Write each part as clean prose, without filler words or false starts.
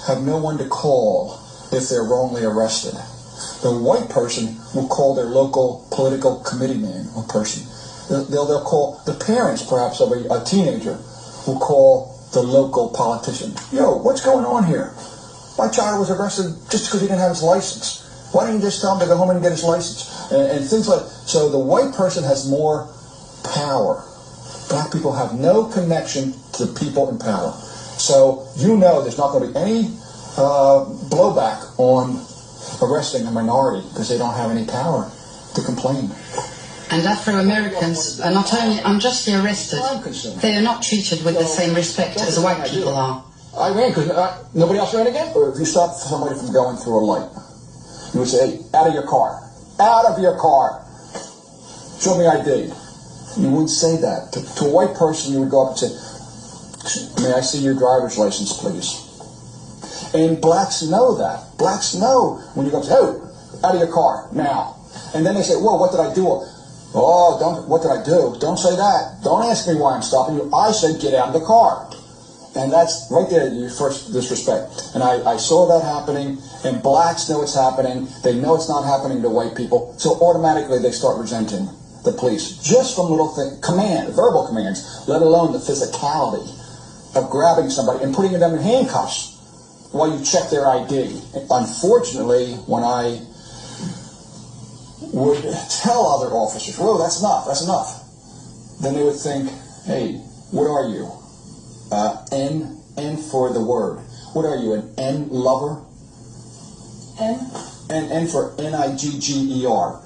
Have no one to call if they're wrongly arrested. The white person will call their local political committee man or person. They'll call the parents, perhaps, of a teenager, will call the local politician. Yo, what's going on here? My child was arrested just because he didn't have his license. Why didn't you just tell him to go home and get his license? And things like so. The white person has more power. Black people have no connection to the people in power. So you know there's not going to be any blowback on arresting a minority because they don't have any power to complain. And Afro-Americans are not only unjustly arrested, they are not treated with the same respect as white people are. I ran because nobody else ran again? Or if you stop somebody from going through a light, you would say, hey, out of your car. Out of your car. Show me ID. You wouldn't say that. To a white person, you would go up and say, may I see your driver's license, please? And blacks know that. Blacks know when you go, hey, out of your car, now. And then they say, whoa, what did I do? Oh, what did I do? Don't say that. Don't ask me why I'm stopping you. I said get out of the car. And that's right there, your first disrespect. And I saw that happening, and blacks know it's happening. They know it's not happening to white people. So automatically they start resenting the police. Just from little verbal commands, let alone the physicality of grabbing somebody and putting them in handcuffs while you check their ID. Unfortunately, when I would tell other officers, whoa, that's enough, then they would think, hey, what are you? N for the word. What are you, an N lover? N for Nigger.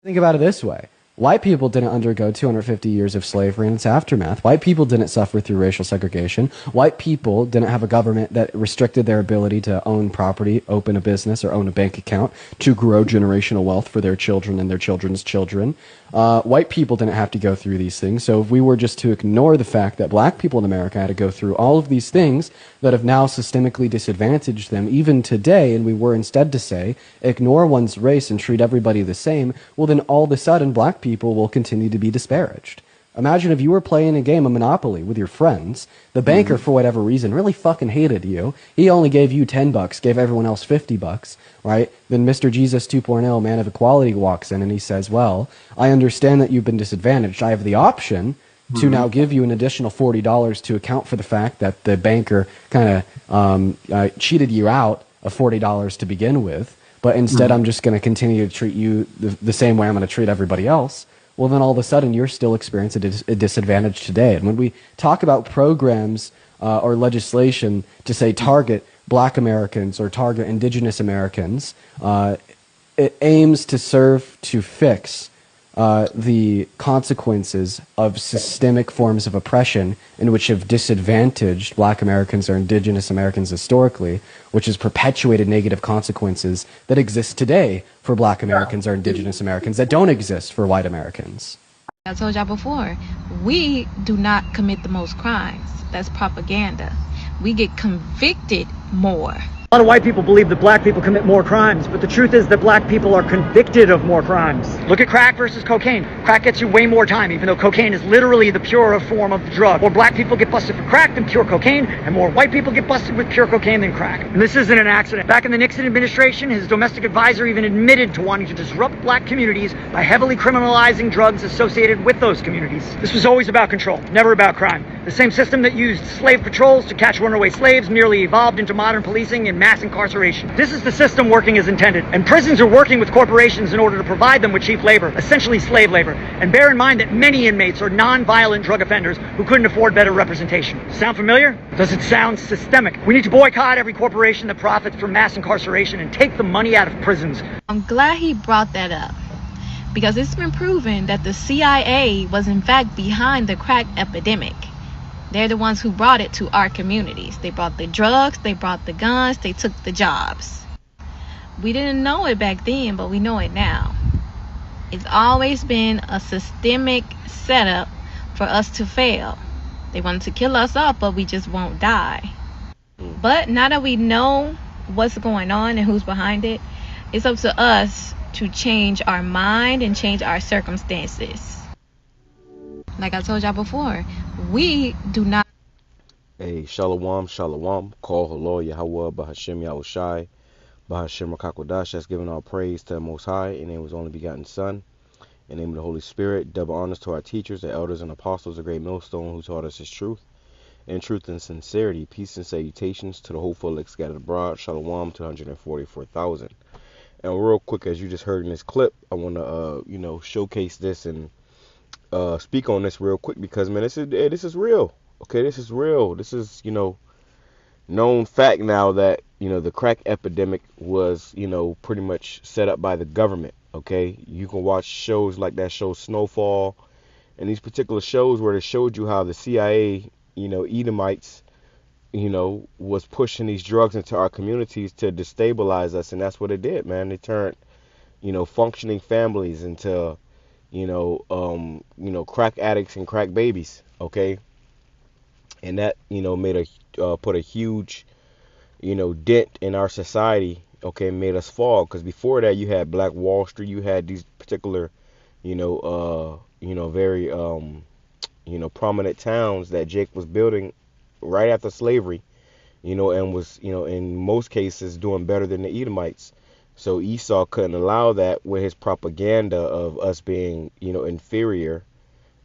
Think about it this way. White people didn't undergo 250 years of slavery and its aftermath. White people didn't suffer through racial segregation. White people didn't have a government that restricted their ability to own property, open a business, or own a bank account to grow generational wealth for their children and their children's children. White people didn't have to go through these things. So if we were just to ignore the fact that black people in America had to go through all of these things that have now systemically disadvantaged them, even today, and we were instead to say, ignore one's race and treat everybody the same, well then all of a sudden black people will continue to be disparaged. Imagine if you were playing a game of Monopoly with your friends, the banker, for whatever reason, really fucking hated you. He only gave you $10, gave everyone else $50, right? Then Mr. Jesus 2.0, man of equality, walks in and he says, well, I understand that you've been disadvantaged. I have the option to now give you an additional $40 to account for the fact that the banker kind of cheated you out of $40 to begin with, but instead I'm just going to continue to treat you the same way I'm going to treat everybody else. Well, then all of a sudden you're still experiencing a disadvantage today. And when we talk about programs or legislation to say target black Americans or target indigenous Americans, it aims to serve to fix the consequences of systemic forms of oppression in which have disadvantaged black Americans or indigenous Americans historically, which has perpetuated negative consequences that exist today for black Americans or indigenous Americans that don't exist for white Americans. I told y'all before, we do not commit the most crimes. That's propaganda. We get convicted more. A lot of white people believe that black people commit more crimes, but the truth is that black people are convicted of more crimes. Look at crack versus cocaine. Crack gets you way more time, even though cocaine is literally the purer form of the drug. More black people get busted for crack than pure cocaine, and more white people get busted with pure cocaine than crack. And this isn't an accident. Back in the Nixon administration, his domestic advisor even admitted to wanting to disrupt black communities by heavily criminalizing drugs associated with those communities. This was always about control, never about crime. The same system that used slave patrols to catch runaway slaves merely evolved into modern policing and mass incarceration. This is the system working as intended, and prisons are working with corporations in order to provide them with cheap labor, essentially slave labor. And bear in mind that many inmates are non-violent drug offenders who couldn't afford better representation. Sound familiar? Does it sound systemic? We need to boycott every corporation that profits from mass incarceration and take the money out of prisons. I'm glad he brought that up, because it's been proven that the CIA was in fact behind the crack epidemic. They're the ones who brought it to our communities. They brought the drugs, they brought the guns, they took the jobs. We didn't know it back then, but we know it now. It's always been a systemic setup for us to fail. They wanted to kill us off, but we just won't die. But now that we know what's going on and who's behind it, it's up to us to change our mind and change our circumstances. Like I told y'all before, we do not. Hey, Shalom, Shalom. Call HALAL, YAHAWAH, BAHASHAM, YAHWASHI, BAHASHAM, RAWCHAA. That's giving all praise to the Most High, in the name of His only begotten Son, in the name of the Holy Spirit. Double honors to our teachers, the elders and apostles, the great millstone who taught us His truth. In truth and sincerity, peace and salutations to the hopeful elect scattered abroad. Shalom to 144,000. And real quick, as you just heard in this clip, I want to, showcase this and speak on this real quick because, man, this is real. Okay, this is real. This is, known fact now that, the crack epidemic was, pretty much set up by the government. Okay, you can watch shows like that show Snowfall and these particular shows where they showed you how the CIA, Edomites, was pushing these drugs into our communities to destabilize us. And that's what it did, man. They turned, functioning families into, crack addicts and crack babies. Okay. And that, made put a huge, dent in our society. Okay. Made us fall. Because before that, you had Black Wall Street. You had these particular, very, prominent towns that Jake was building right after slavery, and was, in most cases doing better than the Edomites. So Esau couldn't allow that with his propaganda of us being, inferior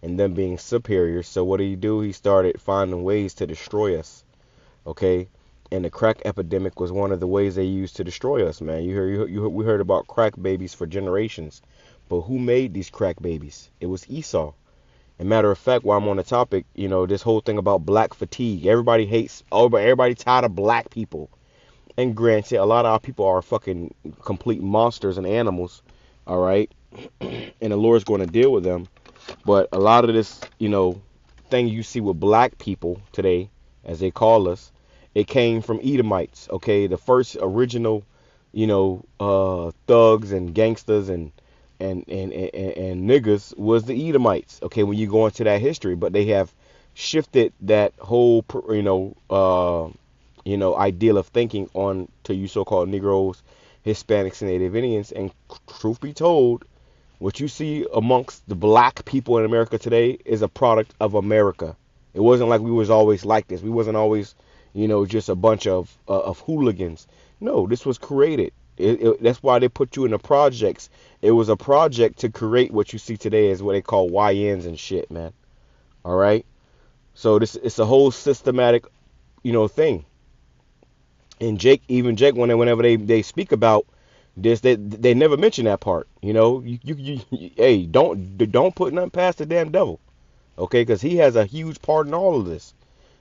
and them being superior. So what did he do? He started finding ways to destroy us. Okay. And the crack epidemic was one of the ways they used to destroy us, man. We heard about crack babies for generations, but who made these crack babies? It was Esau. And matter of fact, while I'm on the topic, this whole thing about black fatigue. Everybody hates, everybody tired of black people. And granted, a lot of our people are fucking complete monsters and animals, all right? And the Lord's going to deal with them. But a lot of this, thing you see with black people today, as they call us, it came from Edomites, okay? The first original, thugs and gangsters and niggas was the Edomites, okay, when you go into that history. But they have shifted that whole, ideal of thinking on to you so-called Negroes, Hispanics, and Native Indians. And truth be told, what you see amongst the black people in America today is a product of America. It wasn't like we was always like this. We wasn't always, just a bunch of hooligans. No, this was created. That's why they put you in the projects. It was a project to create what you see today as what they call YNs and shit, man. All right. So it's a whole systematic, thing. And Jake, whenever they speak about this, they never mention that part. Hey, don't put nothing past the damn devil, okay? Because he has a huge part in all of this.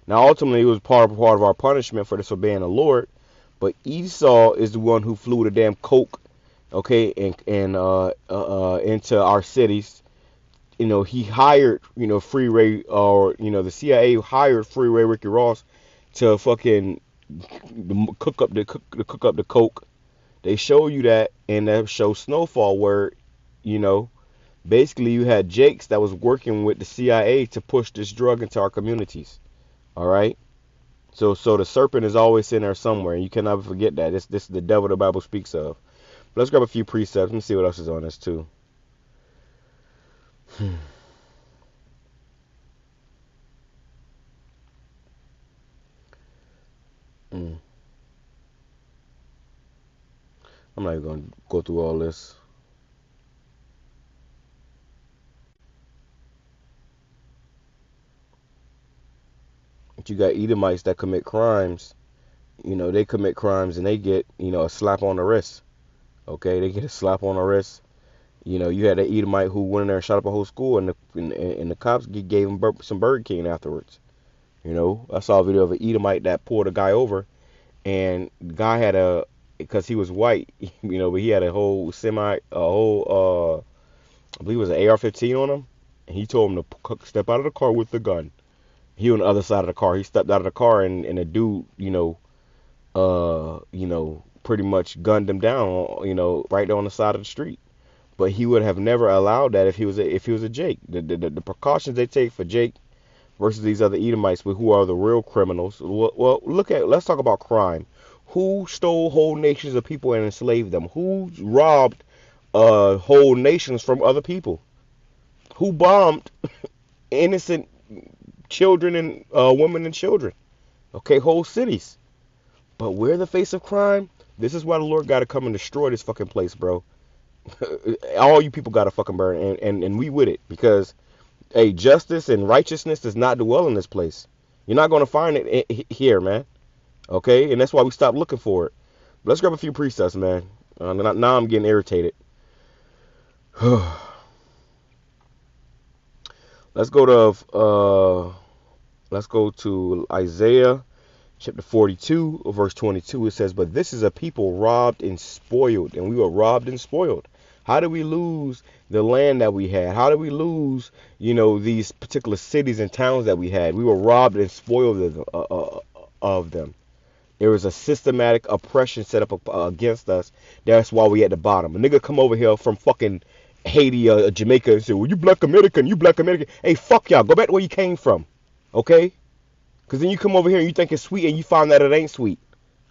Now, ultimately, it was part of our punishment for disobeying the Lord. But Esau is the one who flew the damn coke, okay, and into our cities. He hired, Free Ray, or the CIA hired Free Ray Ricky Ross to fucking cook up the coke. They show you that in that show Snowfall, where basically you had Jakes that was working with the CIA to push this drug into our communities. All right. So the serpent is always in there somewhere, and you can never forget that. This is the devil the Bible speaks of. But let's grab a few precepts and see what else is on this too. I'm not even going to go through all this. But you got Edomites that commit crimes. They commit crimes and they get, a slap on the wrist. Okay, they get a slap on the wrist. You had an Edomite who went in there and shot up a whole school, and the cops gave him some Burger King afterwards. I saw a video of an Edomite that pulled a guy over, and the guy had because he was white, but he had a whole I believe it was an AR-15 on him, and he told him to step out of the car with the gun. He on the other side of the car. He stepped out of the car, and a dude, pretty much gunned him down, right on the side of the street. But he would have never allowed that if he was a Jake. The precautions they take for Jake versus these other Edomites, who are the real criminals. Well, let's talk about crime. Who stole whole nations of people and enslaved them? Who robbed whole nations from other people? Who bombed innocent children and women and children? Okay, whole cities. But where the face of crime? This is why the Lord got to come and destroy this fucking place, bro. All you people got to fucking burn, and we with it, because hey, justice and righteousness does not dwell in this place. You're not going to find it here, man. Okay, and that's why we stopped looking for it. Let's grab a few precepts, man. Now I'm getting irritated. Let's go to Isaiah chapter 42, verse 22. It says, "But this is a people robbed and spoiled," and we were robbed and spoiled. How did we lose the land that we had? How did we lose, these particular cities and towns that we had? We were robbed and spoiled of them. There was a systematic oppression set up against us. That's why we at the bottom. A nigga come over here from fucking Haiti or Jamaica and say, "Well, you black American, you black American." Hey, fuck y'all. Go back to where you came from. Okay? Because then you come over here and you think it's sweet and you find that it ain't sweet.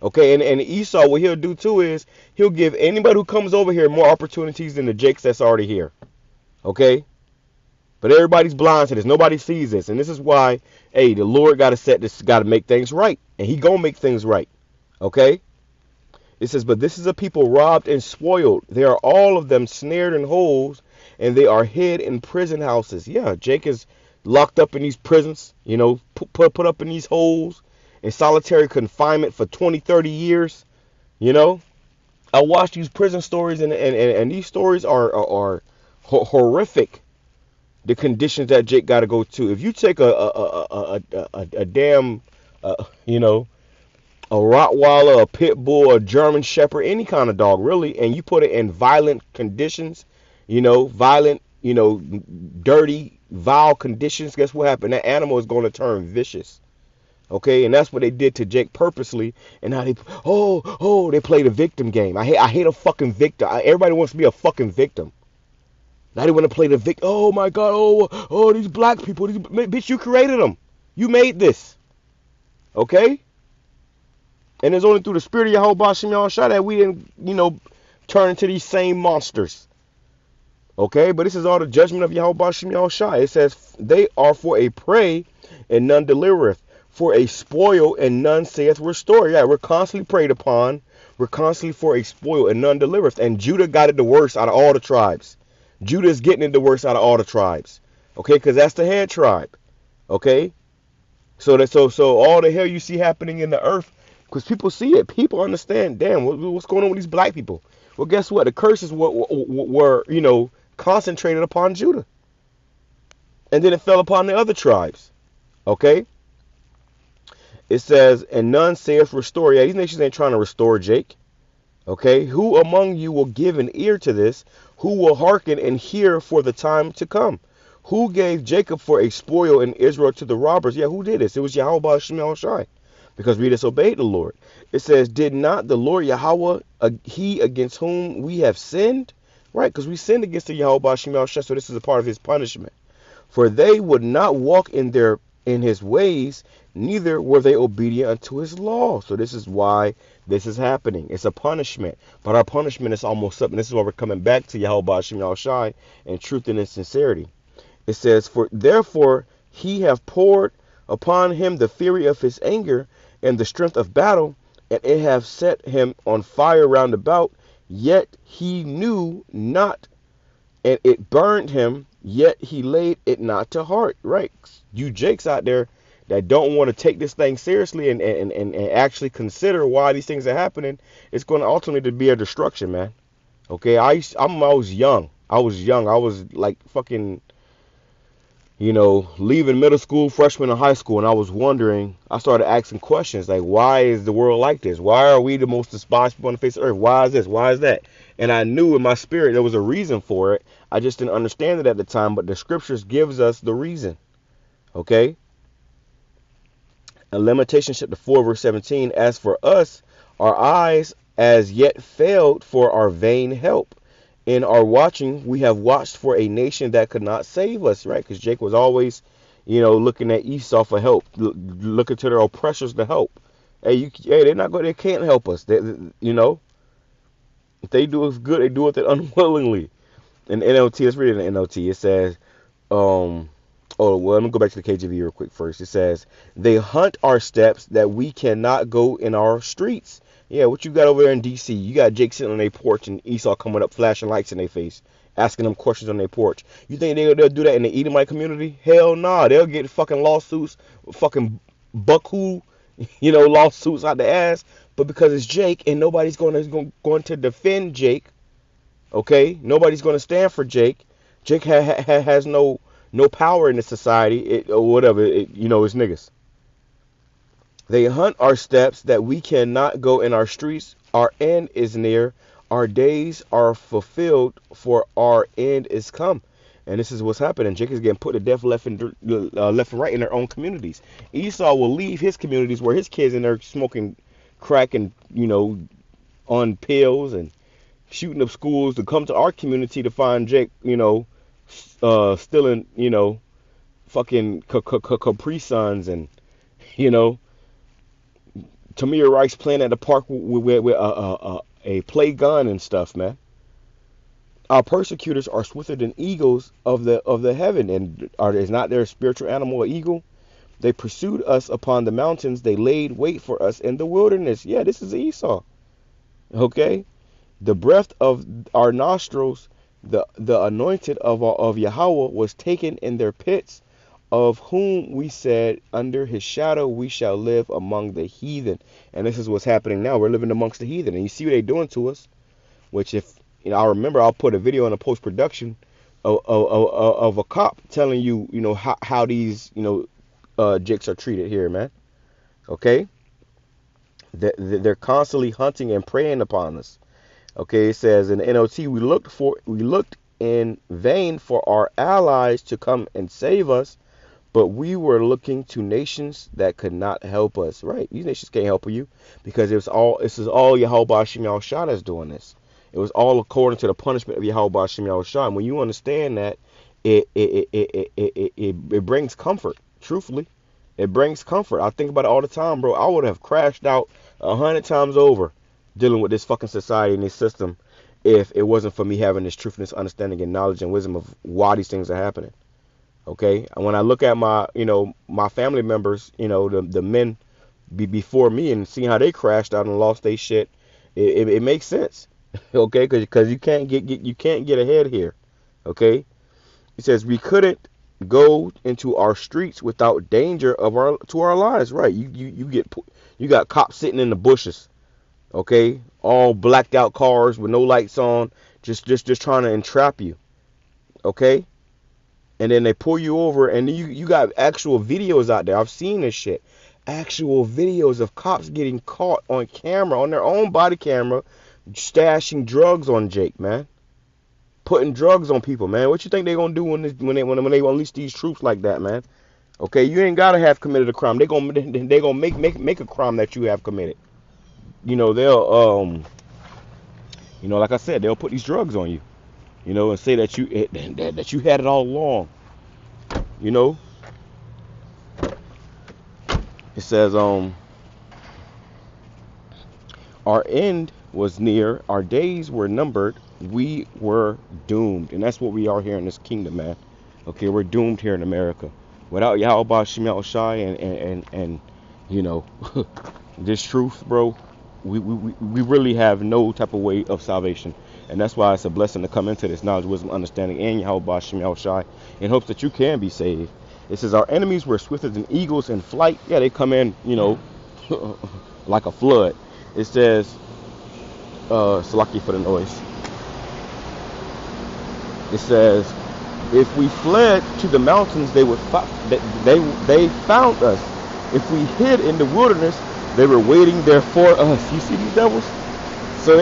Okay? And Esau, what he'll do too is he'll give anybody who comes over here more opportunities than the Jakes that's already here. Okay? But everybody's blind to this. Nobody sees this. And this is why, hey, the Lord got to make things right. And he going to make things right. Okay? It says, "But this is a people robbed and spoiled. They are all of them snared in holes, and they are hid in prison houses." Yeah, Jake is locked up in these prisons, put up in these holes in solitary confinement for 20, 30 years. I watch these prison stories, and these stories are horrific. The conditions that Jake got to go to. If you take a damn, a Rottweiler, a Pit Bull, a German Shepherd, any kind of dog, really, and you put it in violent conditions, violent, dirty, vile conditions, guess what happened? That animal is going to turn vicious. Okay, and that's what they did to Jake purposely. And now they play the victim game. I hate a fucking victim. Everybody wants to be a fucking victim. Now they want to play the victim. Oh my God, oh, these black people, bitch, you created them. You made this. Okay? And it's only through the spirit of YAHAWASHI that we didn't, turn into these same monsters. Okay, but this is all the judgment of YAHAWASHI. It says, "They are for a prey and none delivereth, for a spoil and none saith restore." Yeah, we're constantly preyed upon. We're constantly for a spoil and none delivereth. And Judah got it the worst out of all the tribes. Judah is getting it the worst out of all the tribes. Okay, because that's the head tribe. Okay, so all the hell you see happening in the earth, because people see it. People understand, damn, what's going on with these black people? Well, guess what? The curses were concentrated upon Judah. And then it fell upon the other tribes. Okay? It says, "And none saith restore." Yeah, these nations ain't trying to restore Jake. Okay? "Who among you will give an ear to this? Who will hearken and hear for the time to come? Who gave Jacob for a spoil and Israel to the robbers?" Yeah, who did this? It was YAHAWASHI. Because we disobeyed the Lord. It says, "Did not the Lord Yahweh, he against whom we have sinned?" Right, because we sinned against the YAHAWASHI, so this is a part of his punishment. "For they would not walk in his ways, neither were they obedient unto his law." So this is why this is happening. It's a punishment. But our punishment is almost up. And this is why we're coming back to YAHAWASHI and truth and in sincerity. It says, "For therefore he have poured upon him the fury of his anger and the strength of battle, and it have set him on fire round about, yet he knew not, and it burned him, yet he laid it not to heart." Right? You Jakes out there that don't want to take this thing seriously and actually consider why these things are happening, it's going to ultimately be a destruction, man. Okay, I was young. I was like fucking, leaving middle school, freshman in high school, and I was wondering, I started asking questions like, why is the world like this? Why are we the most despised people on the face of the earth? Why is this? Why is that? And I knew in my spirit there was a reason for it. I just didn't understand it at the time, but the scriptures gives us the reason. Okay? In Lamentations chapter 4, verse 17, "As for us, our eyes as yet failed for our vain help. In our watching, we have watched for a nation that could not save us," right? Because Jake was always, looking at Esau for help, looking to their oppressors to help. Hey, they're not going. They can't help us. If they do us good, they do it unwillingly. In NLT, let's read it in NLT. It says, Oh, well, let me go back to the KJV real quick first. It says, they hunt our steps that we cannot go in our streets. Yeah, what you got over there in D.C.? You got Jake sitting on their porch and Esau coming up flashing lights in their face, asking them questions on their porch. You think they'll do that in the Edomite community? Hell nah. They'll get fucking lawsuits, fucking buckhoo, lawsuits out the ass. But because it's Jake and nobody's going to defend Jake, okay? Nobody's going to stand for Jake. Jake has no power in the society, or whatever. It's niggas. They hunt our steps that we cannot go in our streets. Our end is near. Our days are fulfilled, for our end is come. And this is what's happening. Jake is getting put to death left and right in their own communities. Esau will leave his communities where his kids in there smoking crack and, on pills and shooting up schools to come to our community to find Jake, stealing, fucking Capri Suns and, Tamir Rice playing at the park with a play gun and stuff, man. Our persecutors are swifter than eagles of the heaven, and is not their spiritual animal an eagle? They pursued us upon the mountains. They laid wait for us in the wilderness. Yeah, this is Esau. Okay, the breath of our nostrils, the anointed of Yahweh was taken in their pits, of whom we said, under his shadow we shall live among the heathen. And this is what's happening now. We're living amongst the heathen, and you see what they're doing to us. Which, if I remember, I'll put a video in a post production of a cop telling you, how these jakes are treated here, man. Okay, they're constantly hunting and preying upon us. Okay, it says in the NLT, we looked in vain for our allies to come and save us, but we were looking to nations that could not help us. Right, these nations can't help you because this is all YAHWASHI that's doing this. It was all according to the punishment of YAHWASHI. And when you understand that, it brings comfort. Truthfully, it brings comfort. I think about it all the time, bro. I would have crashed out 100 times over dealing with this fucking society and this system if it wasn't for me having this truth and this understanding and knowledge and wisdom of why these things are happening. Okay, and when I look at my family members, the men before me, and seeing how they crashed out and lost their shit, it makes sense. Okay, because you can't get ahead here. Okay, it says we couldn't go into our streets without danger to our lives. Right, you got cops sitting in the bushes. Okay, all blacked out cars with no lights on, just trying to entrap you. Okay, and then they pull you over, and you got actual videos out there. I've seen this shit. Actual videos of cops getting caught on camera, on their own body camera, stashing drugs on Jake, man. Putting drugs on people, man. What you think they gonna do when they unleash these troops like that, man? Okay, you ain't gotta have committed a crime. They gonna make a crime that you have committed. They'll like I said, they'll put these drugs on you, and say that you had it all along. It says our end was near, our days were numbered, we were doomed. And that's what we are here in this kingdom, man. Okay, we're doomed here in America. Without YAHWASHI and this truth, bro, we really have no type of way of salvation. And that's why it's a blessing to come into this knowledge, wisdom, understanding, and YAHWASHI in hopes that you can be saved. It says our enemies were swifter than eagles in flight. Yeah, they come in, like a flood. It says, Salaki for the noise. It says, if we fled to the mountains, they found us. If we hid in the wilderness, they were waiting there for us. You see these devils? So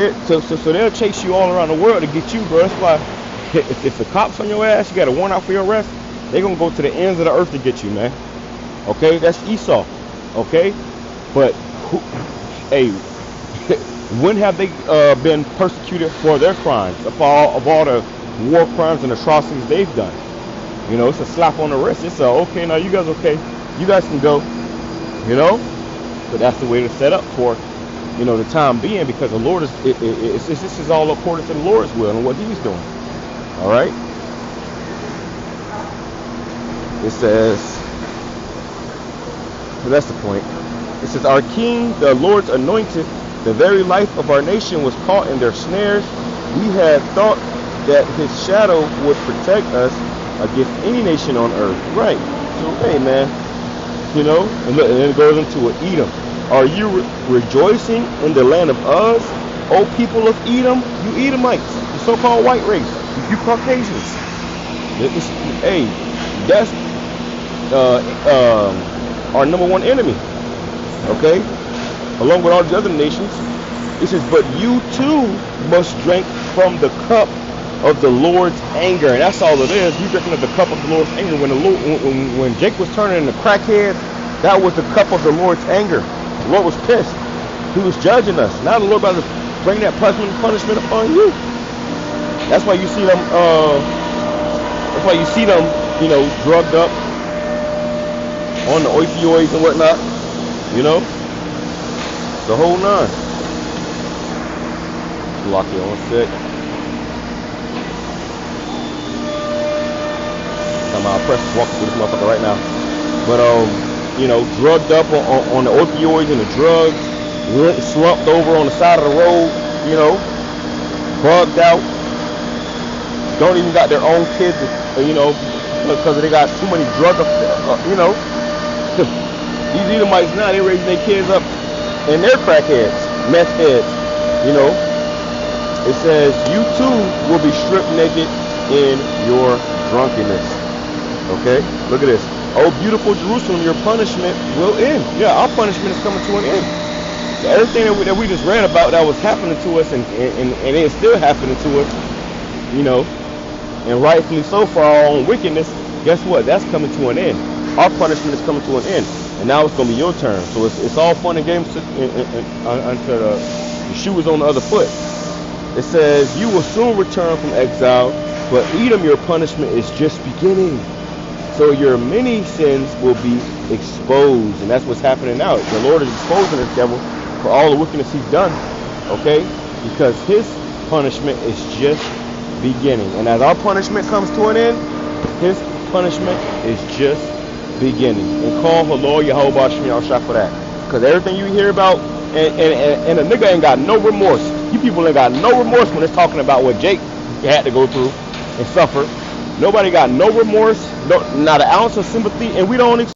they'll chase you all around the world to get you, bro. That's why if the cops on your ass, you got a warrant out for your arrest, they're going to go to the ends of the earth to get you, man. Okay? That's Esau. Okay? But, when have they been persecuted for their crimes? Of all the war crimes and atrocities they've done. It's a slap on the wrist. It's okay, now you guys okay. You guys can go. But that's the way to set up for, the time being, because the Lord this is all according to the Lord's will and what He's doing. All right. It says, but that's the point. It says, our king, the Lord's anointed, the very life of our nation was caught in their snares. We had thought that his shadow would protect us against any nation on earth. Right. So, hey, man, you know, and then it goes into an Edom. Are you rejoicing in the land of Uz, O people of Edom? You Edomites, the so-called white race, you Caucasians. Hey, that's our number one enemy. Okay, along with all the other nations. It says, but you too must drink from the cup of the Lord's anger. And that's all it is. You drinking of the cup of the Lord's anger. When Jake was turning into crackhead, that was the cup of the Lord's anger. The Lord was pissed. He was judging us. Now the Lord about to bring that punishment upon you. That's why you see them. You know, drugged up on the opioids and whatnot. You know, the whole nine. Lock it on set. I'll press walk through this motherfucker right now. But you know, drugged up on the opioids and the drugs, slumped over on the side of the road, you know, bugged out. Don't even got their own kids, you know, because they got too many drug, you know. These Edomites now, they raising their kids up and they're crackheads, meth heads, you know. It says, you too will be stripped naked in your drunkenness. Okay, look at this. Oh, beautiful Jerusalem, your punishment will end. Yeah, our punishment is coming to an end. So everything that we just read about that was happening to us and it's still happening to us, you know, and rightfully so for our own wickedness, guess what? That's coming to an end. Our punishment is coming to an end. And now it's going to be your turn. So it's all fun and games until the shoe is on the other foot. It says, you will soon return from exile, but Edom, your punishment is just beginning. So your many sins will be exposed. And that's what's happening now. The Lord is exposing this devil for all the wickedness he's done. Okay? Because his punishment is just beginning. And as our punishment comes to an end, his punishment is just beginning. And call HALAL YAHAWASHI for that. Because everything you hear about, and a nigga ain't got no remorse. You people ain't got no remorse when it's talking about what Jake had to go through and suffer. Nobody got no remorse, not an ounce of sympathy, and we don't